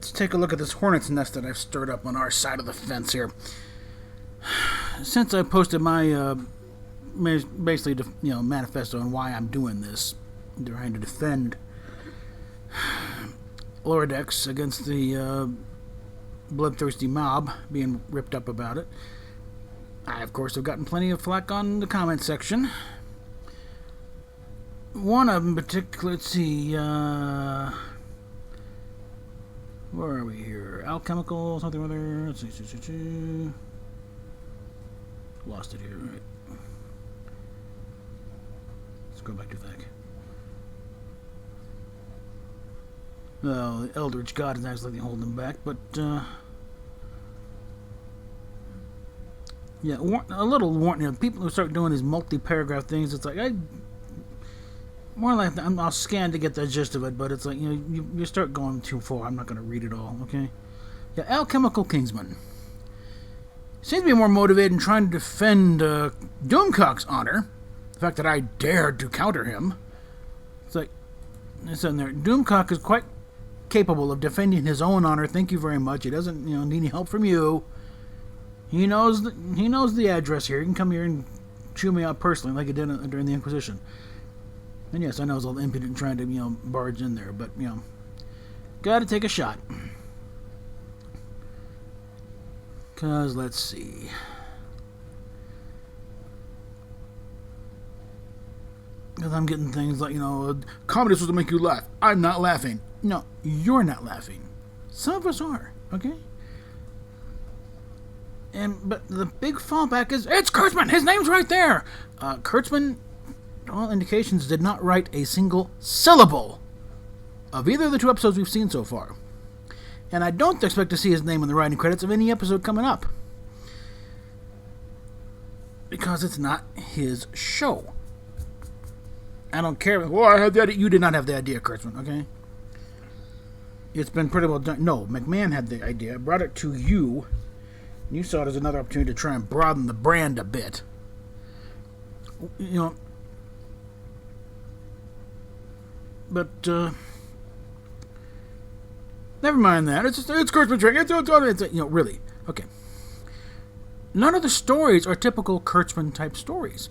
let's take a look at this hornet's nest that I've stirred up on our side of the fence here. Since I posted my basically manifesto on why I'm doing this, trying to defend Lower Decks against the bloodthirsty mob being ripped up about it, I of course have gotten plenty of flack on the comment section. One of them in particular, let's see, where are we here? Alchemical, something or other. Let's see. Lost it here, right? Let's go back to that. Well, the Eldritch God is actually holding them back, but, yeah, a little warning. People who start doing these multi-paragraph things, it's like, more like I'll scan to get the gist of it, but it's like, you start going too far. I'm not going to read it all, okay? Yeah, Alchemical Kingsman seems to be more motivated in trying to defend Doomcock's honor. The fact that I dared to counter him. It's like, it's in there. Doomcock is quite capable of defending his own honor. Thank you very much. He doesn't, need any help from you. He knows the address here. He can come here and chew me out personally, like he did during the Inquisition. And yes, I know it's all impudent trying to, barge in there, but, gotta take a shot. Because, let's see. Because I'm getting things like, comedy is supposed to make you laugh. I'm not laughing. No, you're not laughing. Some of us are, okay? But the big fallback is, it's Kurtzman! His name's right there! Kurtzman, all indications, did not write a single syllable of either of the 2 episodes we've seen so far. And I don't expect to see his name in the writing credits of any episode coming up. Because it's not his show. I don't care. Well, I had the idea. You did not have the idea, Kurtzman, okay? It's been pretty well done. No, McMahon had the idea. I brought it to you. You saw it as another opportunity to try and broaden the brand a bit. But, never mind that. It's Kurtzman trick. It's really. Okay. None of the stories are typical Kurtzman-type stories.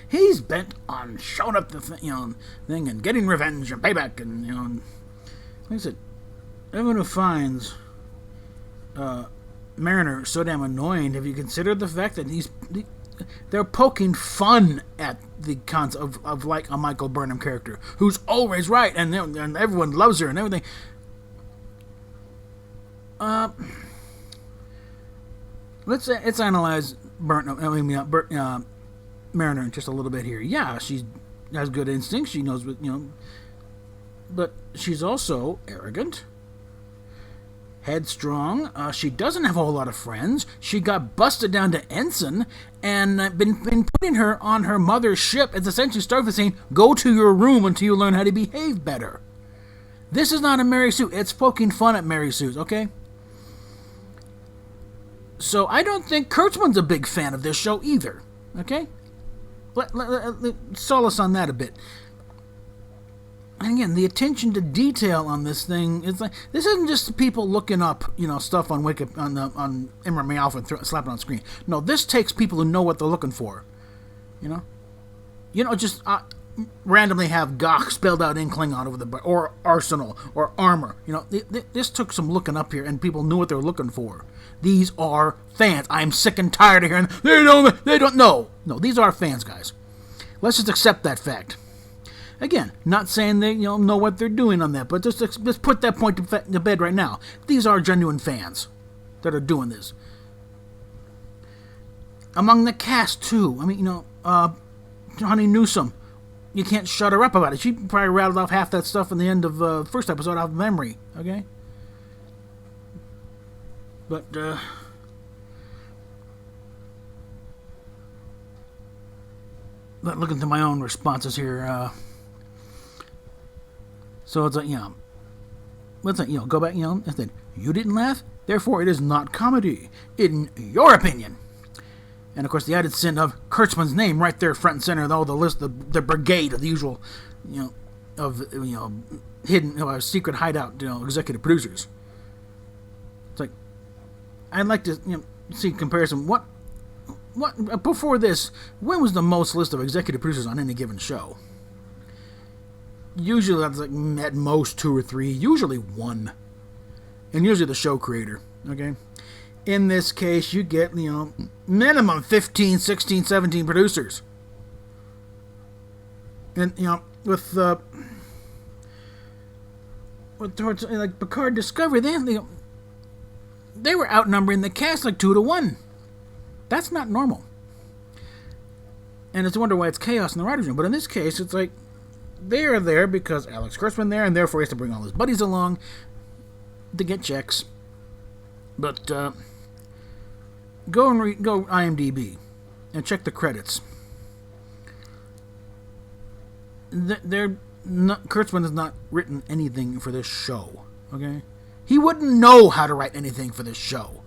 He's bent on showing up the thing and getting revenge and payback and, like I said, everyone who finds Mariner so damn annoying, have you considered the fact that they're poking fun at the concept of like a Michael Burnham character who's always right and everyone loves her and everything. Let's analyze Mariner just a little bit here. Yeah, she has good instincts. She knows what, but she's also arrogant, headstrong. She doesn't have a whole lot of friends. She got busted down to ensign and been putting her on her mother's ship. It's essentially Starfleet saying, go to your room until you learn how to behave better. This is not a Mary Sue. It's poking fun at Mary Sue's, okay? So I don't think Kurtzman's a big fan of this show either, okay? Let solace on that a bit. And again, the attention to detail on this thing is like, this isn't just people looking up, stuff on on Imran Alpha and slap it on screen. No, this takes people who know what they're looking for. Just randomly have Gach spelled out in Klingon over the bar, or arsenal, or armor. This took some looking up here, and people knew what they were looking for. These are fans. I'm sick and tired of hearing they don't know. No, these are fans, guys. Let's just accept that fact. Again, not saying they know what they're doing on that, but let's put that point to bed right now. These are genuine fans that are doing this. Among the cast too. I mean, Honey Newsom. You can't shut her up about it. She probably rattled off half that stuff in the end of the first episode out of memory. Okay. But, looking through my own responses here, so it's like, let's go back, and then, you didn't laugh, therefore it is not comedy, in your opinion. And, of course, the added sin of Kurtzman's name right there front and center of all the list, the brigade of the usual, hidden, secret hideout, executive producers. I'd like to see comparison. What before this? When was the most list of executive producers on any given show? Usually that's like at most 2 or 3. Usually 1, and usually the show creator. Okay. In this case, you get minimum 15, 16, 17 producers, and with like Picard Discovery, they were outnumbering the cast like 2 to 1. That's not normal. And it's a wonder why it's chaos in the writers' room. But in this case, it's like they are there because Alex Kurtzman there, and therefore he has to bring all his buddies along to get checks. But go IMDb and check the credits. Kurtzman has not written anything for this show. Okay, he wouldn't know how to write anything for this show.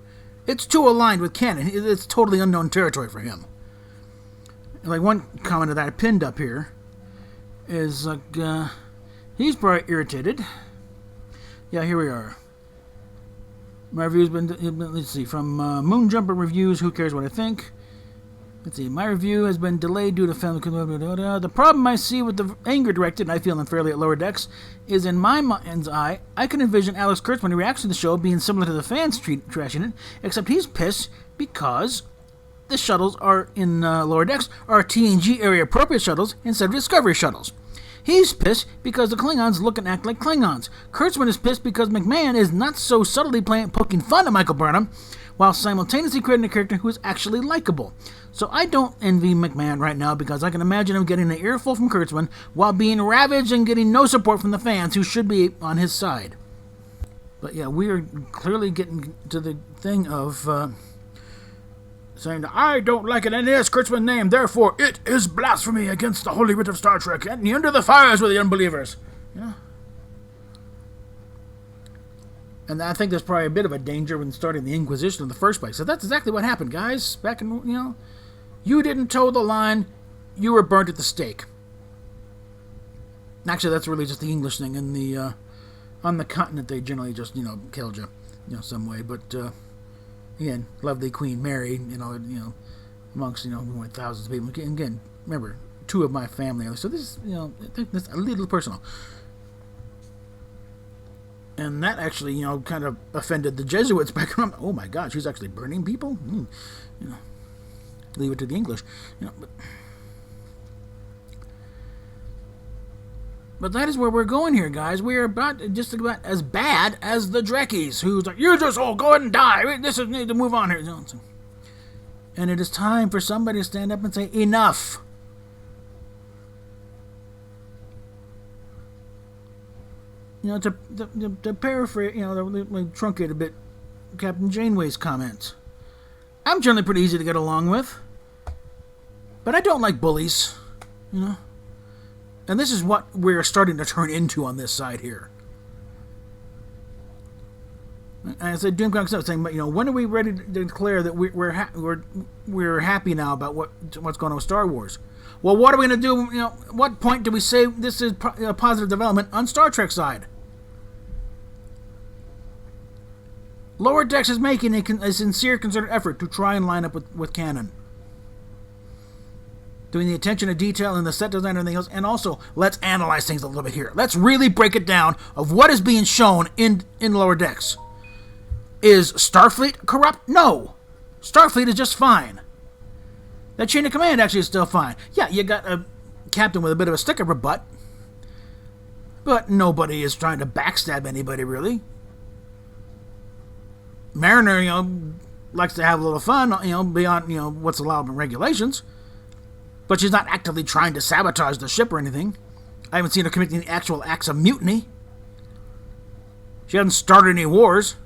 It's too aligned with canon. It's totally unknown territory for him. Like one comment that I pinned up here is like he's probably irritated. Yeah, here we are. My review's been, let's see, from Moonjumper Reviews, Who Cares What I Think? Let's see, my review has been delayed due to family... The problem I see with the anger directed, and I feel unfairly at Lower Decks, is in my mind's eye, I can envision Alex Kurtzman's reaction to the show being similar to the fans trashing it, except he's pissed because the shuttles are in Lower Decks are TNG area appropriate shuttles instead of Discovery shuttles. He's pissed because the Klingons look and act like Klingons. Kurtzman is pissed because McMahon is not so subtly poking fun at Michael Burnham, while simultaneously creating a character who is actually likable. So I don't envy McMahon right now because I can imagine him getting an earful from Kurtzman while being ravaged and getting no support from the fans who should be on his side. But yeah, we are clearly getting to the thing of saying, I don't like it, and it is Kurtzman's name, therefore it is blasphemy against the holy writ of Star Trek, and under the fires with the unbelievers. Yeah. And I think there's probably a bit of a danger when starting the Inquisition in the first place. So that's exactly what happened, guys. Back in, you didn't toe the line, you were burnt at the stake. Actually, that's really just the English thing. In the on the continent, they generally just killed you, some way. But again, lovely Queen Mary, amongst thousands of people. Again, remember, 2 of my family. So this is I think this a little personal. And that actually, kind of offended the Jesuits back around. Oh my God, she's actually burning people? Leave it to the English. But that is where we're going here, guys. We are just about as bad as the Drekkies, who's like, you just all go ahead and die. This is need to move on here. And it is time for somebody to stand up and say, enough. To paraphrase, to truncate a bit Captain Janeway's comments. I'm generally pretty easy to get along with, but I don't like bullies, And this is what we're starting to turn into on this side here. And I said, Doomcock was saying, but when are we ready to declare that we're happy now about what's going on with Star Wars? Well, what are we going to do? What point do we say this is a positive development on Star Trek side? Lower Decks is making a sincere, concerted effort to try and line up with canon. Doing the attention to detail and the set design and everything else. And also, let's analyze things a little bit here. Let's really break it down of what is being shown in Lower Decks. Is Starfleet corrupt? No. Starfleet is just fine. That chain of command actually is still fine. Yeah, you got a captain with a bit of a stick up her butt. But nobody is trying to backstab anybody, really. Mariner, likes to have a little fun, beyond, what's allowed in regulations. But she's not actively trying to sabotage the ship or anything. I haven't seen her committing any actual acts of mutiny. She hasn't started any wars.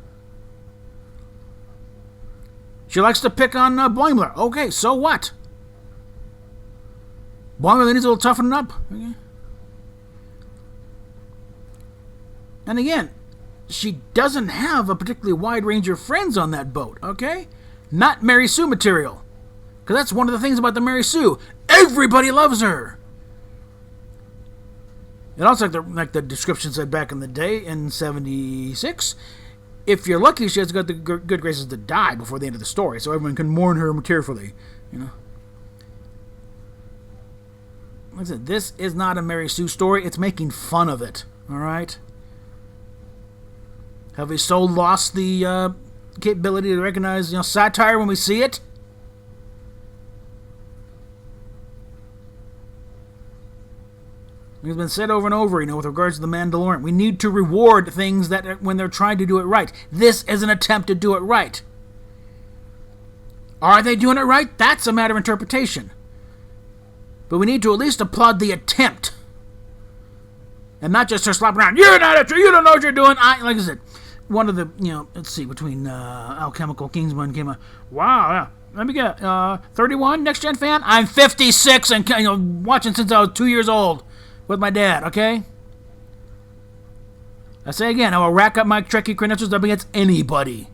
She likes to pick on Boimler. Okay, so what? Boimler needs a little toughening up. Okay. And again, she doesn't have a particularly wide range of friends on that boat, okay? Not Mary Sue material. Because that's one of the things about the Mary Sue. Everybody loves her. And also, like the description said back in the day, in 76, if you're lucky, she has got the good graces to die before the end of the story, so everyone can mourn her tearfully, you know. Like I said, this is not a Mary Sue story. It's making fun of it, all right? Have we so lost the capability to recognize, satire when we see it? It's been said over and over, with regards to the Mandalorian. We need to reward things that when they're trying to do it right. This is an attempt to do it right. Are they doing it right? That's a matter of interpretation. But we need to at least applaud the attempt. And not just her slapping around. You're not a true, you don't know what you're doing. Like I said, one of the, let's see, between Alchemical Kingsman came out. Wow, yeah. Let me get 31, Next Gen fan? I'm 56 and, watching since I was 2 years old. With my dad, okay? I say again, I will rack up my Trekkie credentials up against anybody.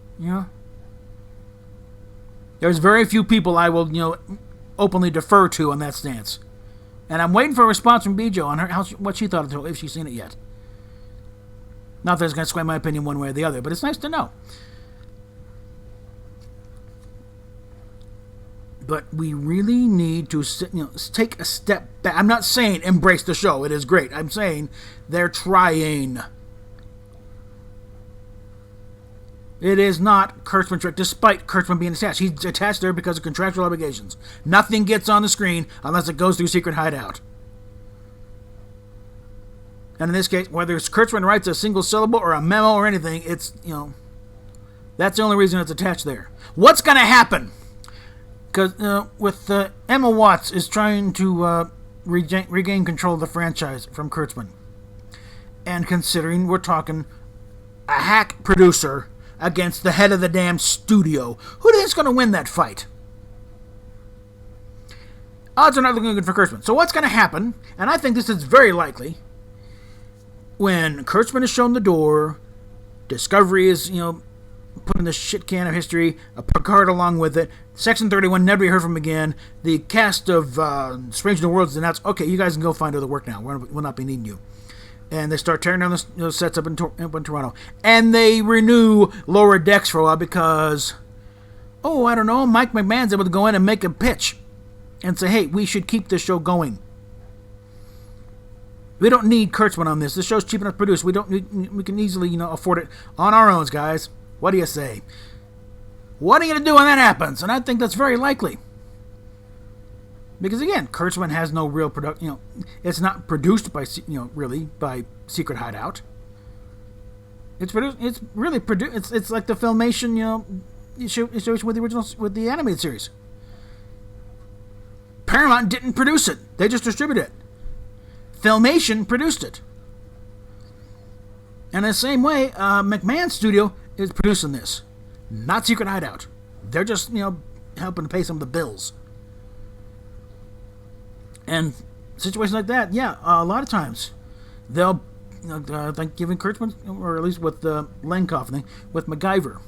There's very few people I will, openly defer to on that stance. And I'm waiting for a response from Bijo on what she thought of it, if she's seen it yet. Not that it's going to sway my opinion one way or the other, but it's nice to know. But we really need to take a step back. I'm not saying embrace the show. It is great. I'm saying they're trying. It is not Kurtzman's trick, despite Kurtzman being attached. He's attached there because of contractual obligations. Nothing gets on the screen unless it goes through Secret Hideout. And in this case, whether it's Kurtzman writes a single syllable or a memo or anything, it's, that's the only reason it's attached there. What's going to happen? Because with Emma Watts is trying to regain control of the franchise from Kurtzman. And considering we're talking a hack producer against the head of the damn studio, who do you think's going to win that fight? Odds are not looking good for Kurtzman. So what's going to happen, and I think this is very likely, when Kurtzman is shown the door, Discovery is, put in the shit can of history, a Picard along with it, Section 31 never heard from again, the cast of Strange New Worlds announced, okay, you guys can go find other work now, we'll not be needing you. And they start tearing down the sets up in Toronto. And they renew Lower Decks for a while because, I don't know, Mike McMahon's able to go in and make a pitch and say, hey, we should keep this show going. We don't need Kurtzman on this. This show's cheap enough to produce. We can easily, afford it on our own, guys. What do you say? What are you going to do when that happens? And I think that's very likely. Because again, Kurtzman has no real production. It's not produced by, really by Secret Hideout. It's produced. It's really produced. It's like the Filmation, situation with the original, with the animated series. Paramount didn't produce it. They just distributed it. Filmation produced it. And in the same way, McMahon Studio is producing this. Not Secret Hideout. They're just, helping to pay some of the bills. And situations like that, a lot of times, they'll, like giving Kurtzman, or at least with the Lenkoff thing, with MacGyver,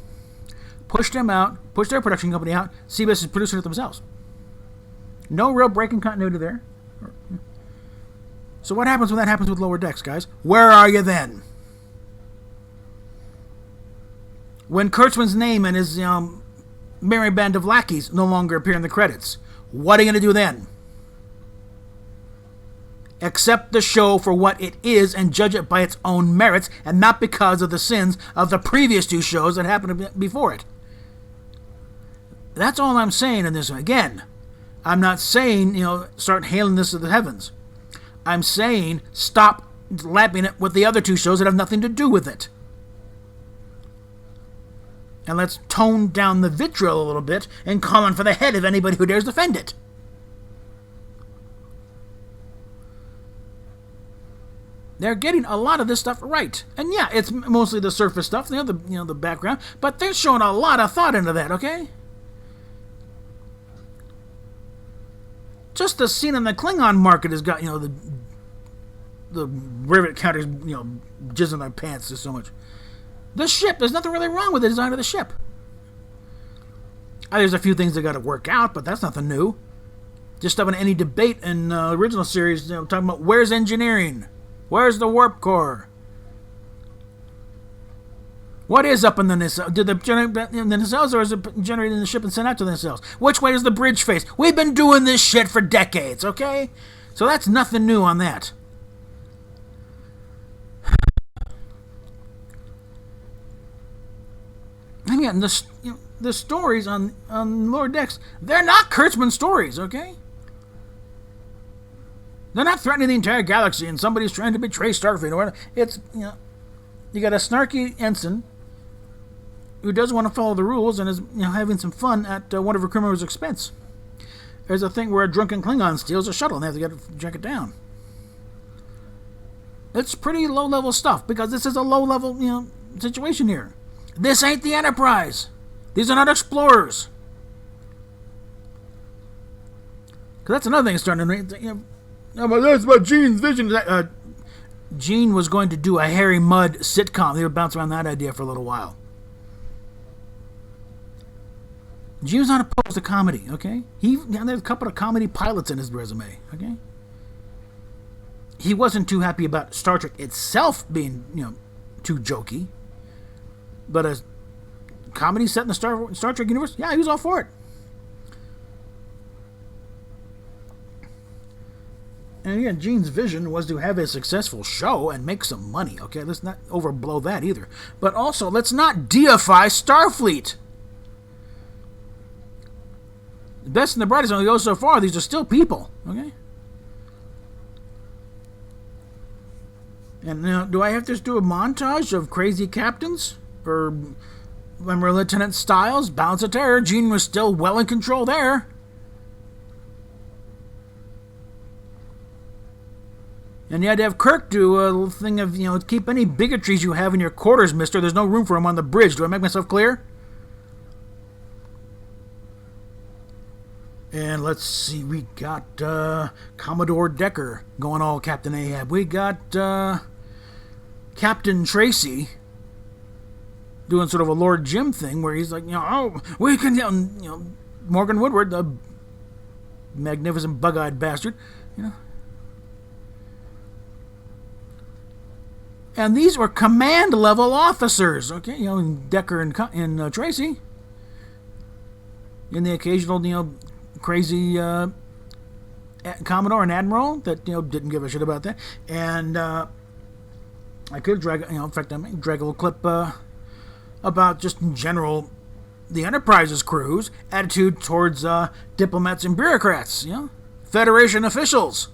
push them out, push their production company out, CBS is producing it themselves. No real breaking continuity there. So what happens when that happens with Lower Decks, guys? Where are you then? When Kurtzman's name and his merry band of lackeys no longer appear in the credits, what are you going to do then? Accept the show for what it is and judge it by its own merits and not because of the sins of the previous two shows that happened before it. That's all I'm saying in this one. Again, I'm not saying, start hailing this to the heavens. I'm saying stop lapping it with the other two shows that have nothing to do with it. And let's tone down the vitriol a little bit and call on for the head of anybody who dares defend it. They're getting a lot of this stuff right. And yeah, it's mostly the surface stuff, the background, but they're showing a lot of thought into that, okay? Just the scene in the Klingon market has got, the rivet counters, jizzing their pants just so much. The ship, there's nothing really wrong with the design of the ship. There's a few things they got to work out, but that's nothing new. Just stopping any debate in the original series, talking about where's engineering? Where's the warp core? What is up in the nacelle? Did it generate in the nacelles, or is it generated in the ship and sent out to the nacelles? Which way does the bridge face? We've been doing this shit for decades, okay? So that's nothing new on that. And again, the stories on lower decks, they're not Kurtzman stories, okay? They're not threatening the entire galaxy and somebody's trying to betray Starfleet or whatever. It's, you got a snarky ensign who does want to follow the rules and is having some fun at one of her crew members' expense. There's a thing where a drunken Klingon steals a shuttle and they have to jack it down. It's pretty low-level stuff because this is a low-level situation here. This ain't the Enterprise. These are not explorers. Because that's another thing starting to... but that's about Gene's vision. Gene was going to do a Harry Mudd sitcom. They would bounce around that idea for a little while. Gene was not opposed to comedy, okay? There's a couple of comedy pilots in his resume, okay? He wasn't too happy about Star Trek itself being, too jokey. But a comedy set in the Star Trek universe, yeah, he was all for it. And again, Gene's vision was to have a successful show and make some money, okay? Let's not overblow that either. But also, let's not deify Starfleet. The best and the brightest only go so far. These are still people, okay? And do I have to just do a montage of crazy captains? Or remember Lieutenant Styles, Balance of Terror? Gene was still well in control there. And you had to have Kirk do a little thing of, keep any bigotries you have in your quarters, mister. There's no room for them on the bridge. Do I make myself clear? And let's see, we got Commodore Decker going all Captain Ahab. We got Captain Tracy doing sort of a Lord Jim thing where he's like, we can, Morgan Woodward, the magnificent bug-eyed bastard, And these were command-level officers, okay? Decker and Tracy. And the occasional, crazy Commodore and Admiral that, didn't give a shit about that. And I could drag, in fact, I might drag a little clip about just in general the Enterprise's crew's attitude towards diplomats and bureaucrats, Federation officials.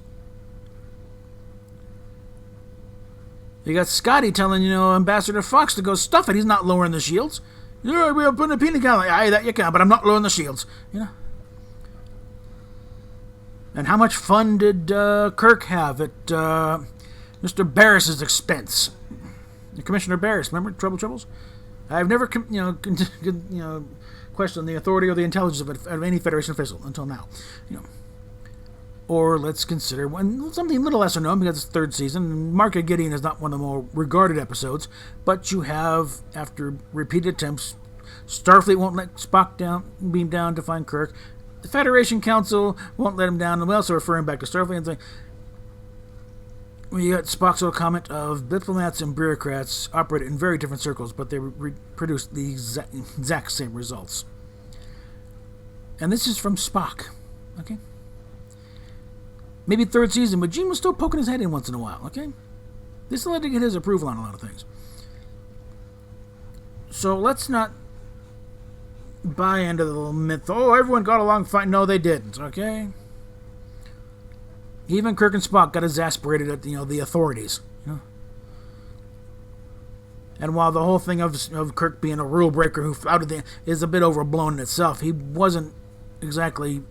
You got Scotty telling, Ambassador Fox to go stuff it. He's not lowering the shields. We're putting a peanut gallery. Aye, that you can, but I'm not lowering the shields. And how much fun did Kirk have at Mr. Barris's expense? Commissioner Barris, remember Troubles? I've never, questioned the authority or the intelligence of any Federation official until now. Or let's consider something a little lesser known because it's third season. Mark of Gideon is not one of the more regarded episodes, but you have, after repeated attempts, Starfleet won't let Spock beam down to find Kirk. The Federation Council won't let him down, and we also referring back to Starfleet and saying, you got Spock's little comment of diplomats and bureaucrats operate in very different circles, but they produce the exact same results. And this is from Spock, okay? Maybe third season, but Gene was still poking his head in once in a while, okay? They still had to get his approval on a lot of things. So let's not buy into the little myth, everyone got along fine. No, they didn't, okay? Even Kirk and Spock got exasperated at, the authorities, And while the whole thing of Kirk being a rule breaker who flouted is a bit overblown in itself, he wasn't exactly,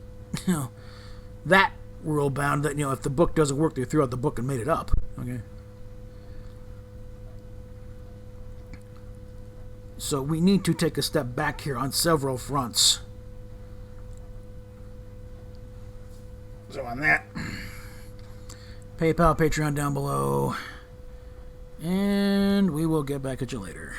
that rule bound that, if the book doesn't work, they threw out the book and made it up. Okay. So we need to take a step back here on several fronts. So on that, PayPal, Patreon down below, and we will get back at you later.